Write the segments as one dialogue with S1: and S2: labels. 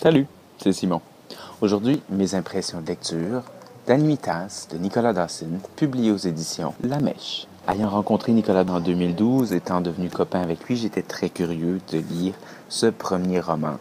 S1: Salut, c'est Simon. Aujourd'hui, mes impressions de lecture d'Animitas de Nicolas Dawson, publié aux éditions La Mèche. Ayant rencontré Nicolas en 2012, étant devenu copain avec lui, j'étais très curieux de lire ce premier roman.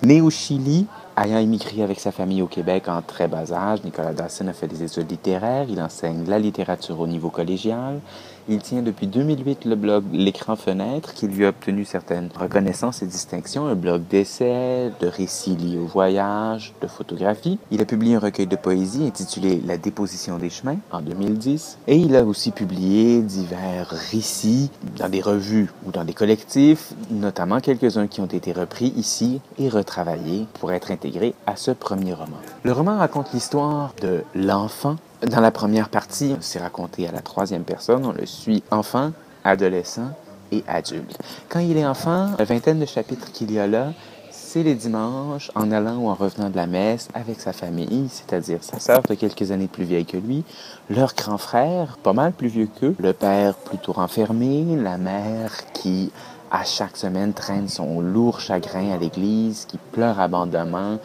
S1: Né au Chili, ayant émigré avec sa famille au Québec en très bas âge, Nicolas Dawson a fait des études littéraires, il enseigne la littérature au niveau collégial. Il tient depuis 2008 le blog L'écran fenêtre qui lui a obtenu certaines reconnaissances et distinctions, un blog d'essais, de récits liés au voyage, de photographie. Il a publié un recueil de poésie intitulé La déposition des chemins en 2010 et il a aussi publié divers récits dans des revues ou dans des collectifs, notamment quelques-uns qui ont été repris ici et retravaillés pour être intégrés à ce premier roman. Le roman raconte l'histoire de l'enfant. Dans la première partie, c'est raconté à la troisième personne. On le suit enfant, adolescent et adulte. Quand il est enfant, la vingtaine de chapitres qu'il y a là, c'est les dimanches, en allant ou en revenant de la messe avec sa famille, c'est-à-dire sa sœur de quelques années plus vieille que lui, leur grand frère, pas mal plus vieux qu'eux, le père plutôt renfermé, la mère qui, à chaque semaine, traîne son lourd chagrin à l'église, qui pleure abondamment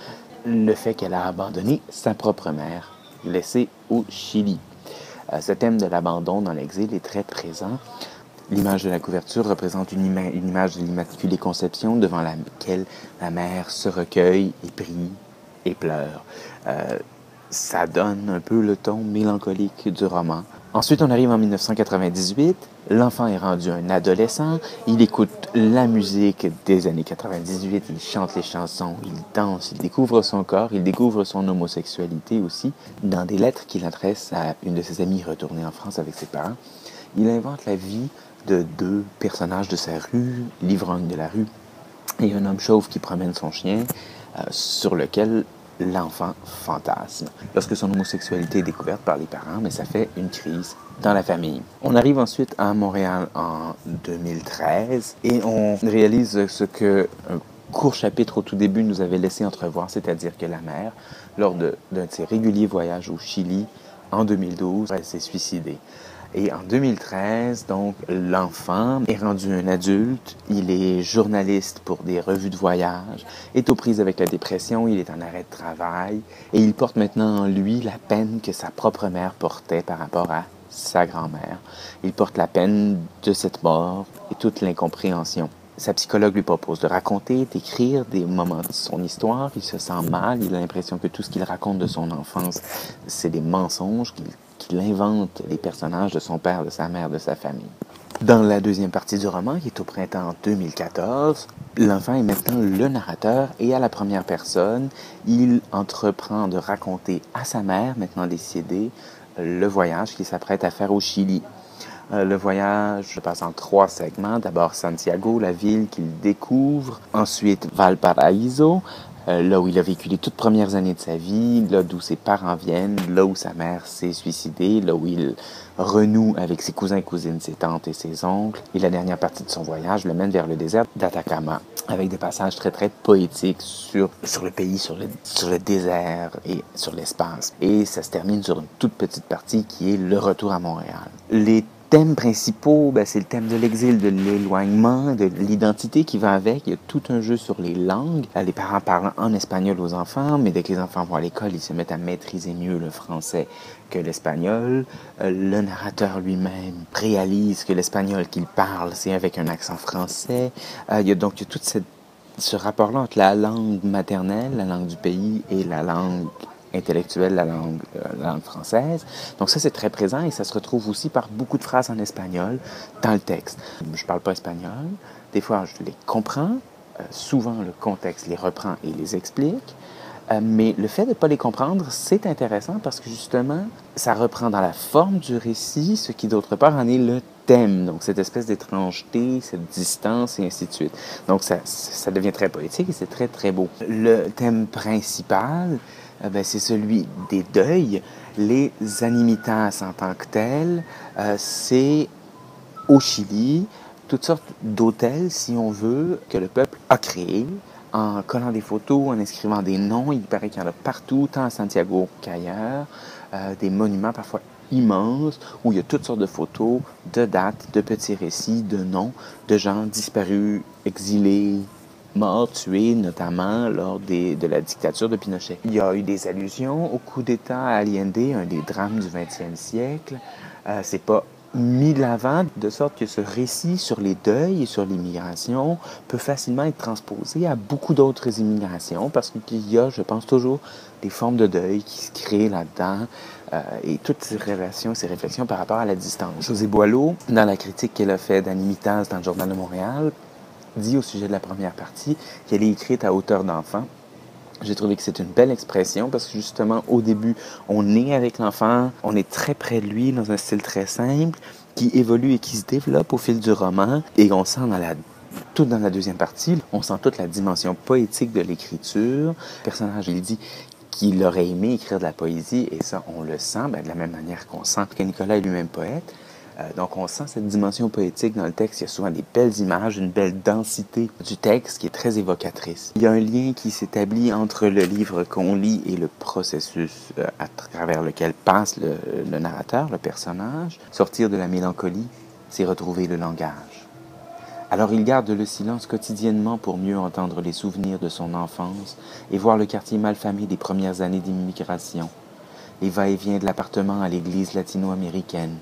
S1: le fait qu'elle a abandonné sa propre mère, laissée au Chili. Ce thème de l'abandon dans l'exil est très présent. L'image de la couverture représente une image de l'Immaculée Conception devant laquelle la mère se recueille et prie et pleure. Ça donne un peu le ton mélancolique du roman. Ensuite, on arrive en 1998. L'enfant est rendu un adolescent. Il écoute la musique des années 98. Il chante les chansons, il danse, il découvre son corps, il découvre son homosexualité aussi. Dans des lettres qu'il adresse à une de ses amies retournée en France avec ses parents, il invente la vie de deux personnages de sa rue, l'ivrogne de la rue et un homme chauve qui promène son chien, sur lequel l'enfant fantasme. Lorsque son homosexualité est découverte par les parents, mais ça fait une crise dans la famille. On arrive ensuite à Montréal en 2013 et on réalise ce que un court chapitre au tout début nous avait laissé entrevoir, c'est-à-dire que la mère, lors d'un de ses réguliers voyages au Chili en 2012, elle s'est suicidée. Et en 2013, donc, l'enfant est rendu un adulte, il est journaliste pour des revues de voyage, est aux prises avec la dépression, il est en arrêt de travail, et il porte maintenant en lui la peine que sa propre mère portait par rapport à sa grand-mère. Il porte la peine de cette mort et toute l'incompréhension. Sa psychologue lui propose de raconter, d'écrire des moments de son histoire. Il se sent mal, il a l'impression que tout ce qu'il raconte de son enfance, c'est des mensonges, qu'il invente les personnages de son père, de sa mère, de sa famille. Dans la deuxième partie du roman, qui est au printemps 2014, l'enfant est maintenant le narrateur et à la première personne, il entreprend de raconter à sa mère, maintenant décédée, le voyage qu'il s'apprête à faire au Chili. Le voyage se passe en 3 segments. D'abord Santiago, la ville qu'il découvre. Ensuite Valparaiso, là où il a vécu les toutes premières années de sa vie, là d'où ses parents viennent, là où sa mère s'est suicidée, là où il renoue avec ses cousins et cousines, ses tantes et ses oncles. Et la dernière partie de son voyage le mène vers le désert d'Atacama, avec des passages très très poétiques sur le pays, sur le désert et sur l'espace. Et ça se termine sur une toute petite partie qui est le retour à Montréal. Les thèmes principaux, c'est le thème de l'exil, de l'éloignement, de l'identité qui va avec. Il y a tout un jeu sur les langues. Les parents parlent en espagnol aux enfants, mais dès que les enfants vont à l'école, ils se mettent à maîtriser mieux le français que l'espagnol. Le narrateur lui-même réalise que l'espagnol qu'il parle, c'est avec un accent français. Il y a tout ce rapport-là entre la langue maternelle, la langue du pays, et la langue intellectuelle, la langue française. Donc ça, c'est très présent et ça se retrouve aussi par beaucoup de phrases en espagnol dans le texte. Je parle pas espagnol. Des fois, je les comprends. Souvent, le contexte les reprend et les explique. Mais le fait de ne pas les comprendre, c'est intéressant parce que justement, ça reprend dans la forme du récit ce qui, d'autre part, en est le thème. Donc, cette espèce d'étrangeté, cette distance et ainsi de suite. Donc, ça devient très poétique et c'est très, très beau. Le thème principal, c'est celui des deuils. Les animitas en tant que tels, c'est au Chili, toutes sortes d'hôtels, si on veut, que le peuple a créés en collant des photos, en inscrivant des noms. Il paraît qu'il y en a partout, tant à Santiago qu'ailleurs, des monuments parfois immenses où il y a toutes sortes de photos, de dates, de petits récits, de noms, de gens disparus, exilés, morts, tués, notamment lors de la dictature de Pinochet. Il y a eu des allusions au coup d'État à Allende, un des drames du 20e siècle. C'est pas mis de l'avant, de sorte que ce récit sur les deuils et sur l'immigration peut facilement être transposé à beaucoup d'autres immigrations, parce qu'il y a, je pense, toujours des formes de deuil qui se créent là-dedans, et toutes ces réflexions par rapport à la distance. José Boileau, dans la critique qu'elle a faite d'Annie Mittas dans le Journal de Montréal, dit au sujet de la première partie qu'elle est écrite à hauteur d'enfant. J'ai trouvé que c'est une belle expression parce que justement, au début, on est avec l'enfant, on est très près de lui dans un style très simple qui évolue et qui se développe au fil du roman et on sent tout dans la deuxième partie, on sent toute la dimension poétique de l'écriture. Le personnage, il dit qu'il aurait aimé écrire de la poésie et ça, on le sent de la même manière qu'on sent que Nicolas est lui-même poète. Donc, on sent cette dimension poétique dans le texte. Il y a souvent des belles images, une belle densité du texte qui est très évocatrice. Il y a un lien qui s'établit entre le livre qu'on lit et le processus à travers lequel passe le narrateur, le personnage. Sortir de la mélancolie, c'est retrouver le langage. Alors il garde le silence quotidiennement pour mieux entendre les souvenirs de son enfance et voir le quartier malfamé des premières années d'immigration, les va-et-vient de l'appartement à l'église latino-américaine,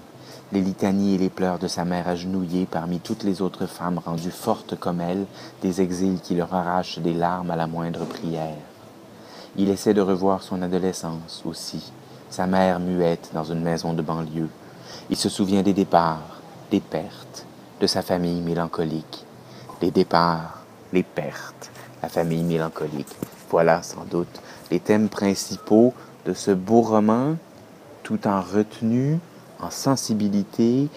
S1: les litanies et les pleurs de sa mère agenouillée parmi toutes les autres femmes rendues fortes comme elle, des exils qui leur arrachent des larmes à la moindre prière. Il essaie de revoir son adolescence aussi, sa mère muette dans une maison de banlieue. Il se souvient des départs, des pertes, de sa famille mélancolique. Les départs, les pertes, la famille mélancolique. Voilà sans doute les thèmes principaux de ce beau roman, tout en retenue, en sensibilité,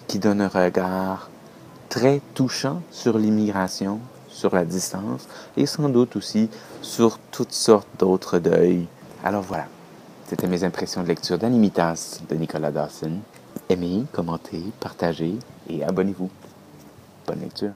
S1: qui donne un regard très touchant sur l'immigration, sur la distance, et sans doute aussi sur toutes sortes d'autres deuils. Alors voilà, c'était mes impressions de lecture d'Annie Mittas de Nicolas Dawson. Aimez, commentez, partagez et abonnez-vous. Bonne lecture.